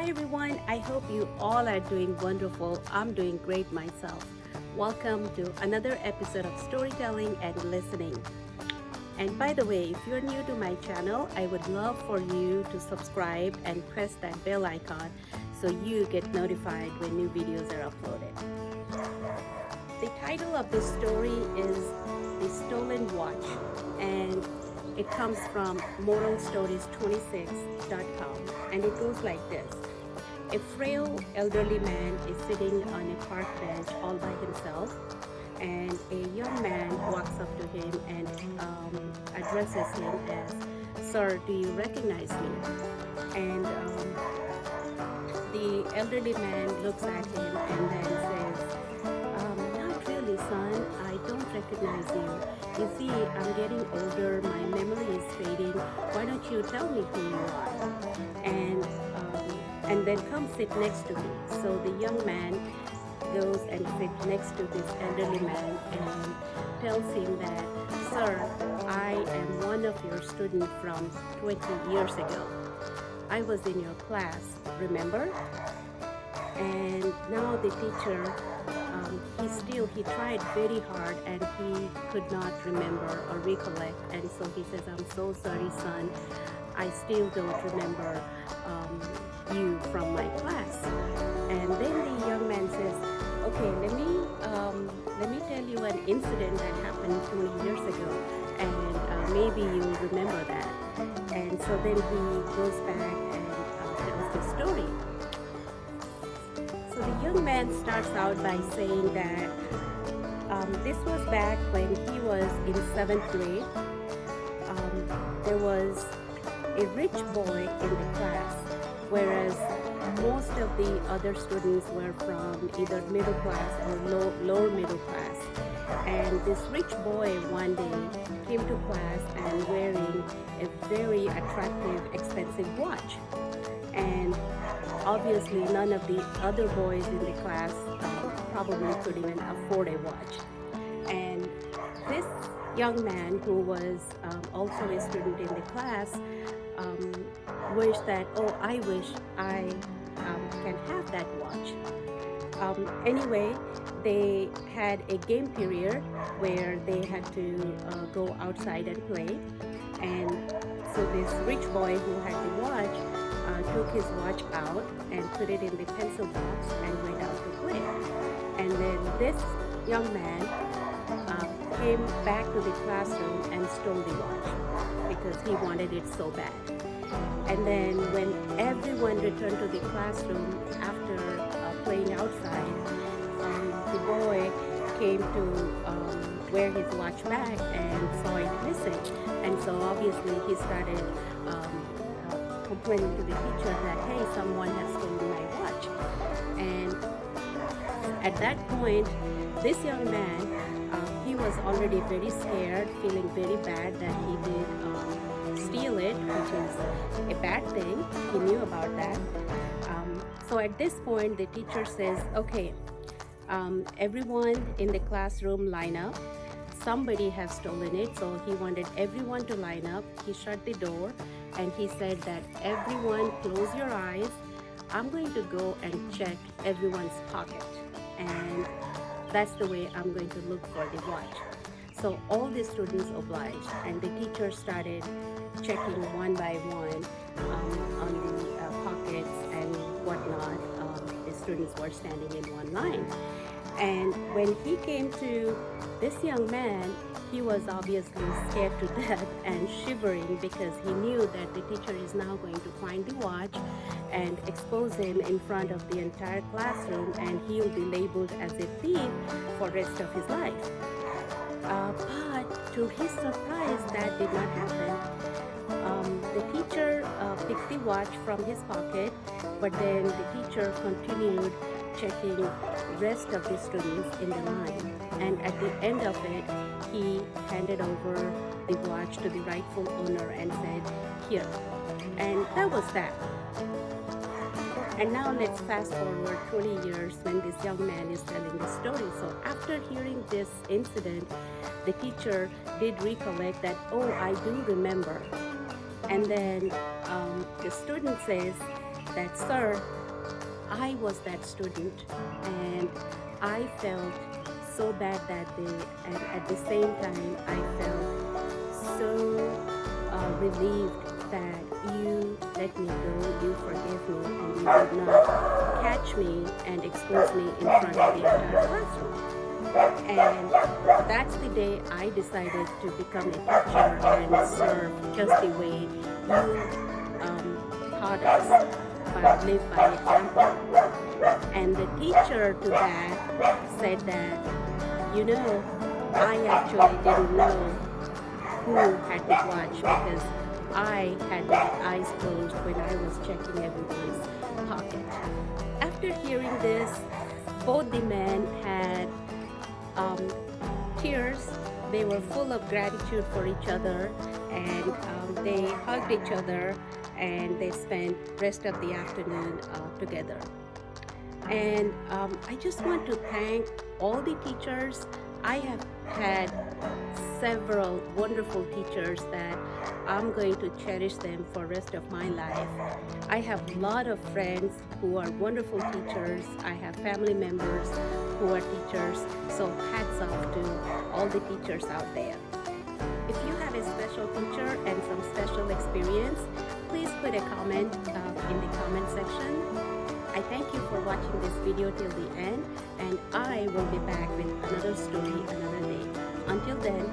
Hi everyone, I hope you all are doing wonderful. I'm doing great myself. Welcome to another episode of storytelling and listening. And by the way, if you're new to my channel, I would love for you to subscribe and press that bell icon so you get notified when new videos are uploaded. The title of this story is The Stolen Watch, and it comes from moralstories26.com, and it goes like this. A frail elderly man is sitting on a park bench all by himself, and a young man walks up to him and addresses him as, "Sir, do you recognize me?" And the elderly man looks at him and then says, "Not really, son. I don't recognize you. You see, I'm getting older. My memory is fading. Why don't you tell me who you are? And then come sit next to me." So the young man goes and sits next to this elderly man and tells him that, "Sir, I am one of your students from 20 years ago. I was in your class, remember?" And now the teacher, he tried very hard and he could not remember or recollect. And so he says, "I'm so sorry, son. I still don't remember you from my class." And then the young man says, "Okay, let me tell you an incident that happened 20 years ago, and maybe you'll remember that." And so then he goes back and tells the story. So the young man starts out by saying that this was back when he was in 7th grade. There was a rich boy in the class, whereas most of the other students were from either middle class or lower middle class. And this rich boy one day came to class and wearing a very attractive, expensive watch. And obviously none of the other boys in the class probably could even afford a watch. And this young man, who was also a student in the class, wished that, "Oh, I wish I can have that watch." Anyway, they had a game period where they had to go outside and play. And so this rich boy who had the watch took his watch out and put it in the pencil box and went out to play. And then this young man came back to the classroom and stole the watch because he wanted it so bad. And then when everyone returned to the classroom after playing outside, the boy came to wear his watch back and saw it missing. And so obviously he started complaining to the teacher that, "Hey, someone has stolen my watch." And at that point, this young man, he was already very scared, feeling very bad that he did steal it, which is a bad thing. He knew about that. So at this point, the teacher says, "Okay, everyone in the classroom line up. Somebody has stolen it." So he wanted everyone to line up. He shut the door and he said that, "Everyone close your eyes. I'm going to go and check everyone's pocket. And that's the way I'm going to look for the watch." So all the students obliged, and the teacher started checking one by one on the pockets and whatnot. The students were standing in one line. And when he came to this young man, he was obviously scared to death and shivering because he knew that the teacher is now going to find the watch and expose him in front of the entire classroom, and he'll be labeled as a thief for the rest of his life. But to his surprise, that did not happen. The teacher picked the watch from his pocket, but then the teacher continued checking rest of the students in the line. And at the end of it, he handed over the watch to the rightful owner and said, "Here." And that was that. And now let's fast forward 20 years when this young man is telling the story. So after hearing this incident, the teacher did recollect that, "Oh, I do remember." And then the student says, that, "Sir, I was that student and I felt so bad that day, and at the same time I felt so relieved that you let me go, you forgave me, and you did not catch me and expose me in front of the entire classroom." And that's the day I decided to become a teacher and serve just the way you taught us, but live by example. And the teacher to that said that, I actually didn't know who had the watch because I had my eyes closed when I was checking everyone's pocket. After hearing this, both the men had tears. They were full of gratitude for each other, and they hugged each other, and they spent rest of the afternoon together. And I just want to thank all the teachers. I have had several wonderful teachers that I'm going to cherish them for the rest of my life. I have a lot of friends who are wonderful teachers. I have family members who are teachers. So hats off to all the teachers out there. If you have a special teacher and some special experience, please put a comment in the comment section. I thank you for watching this video till the end, and I will be back with another story another day. Until then,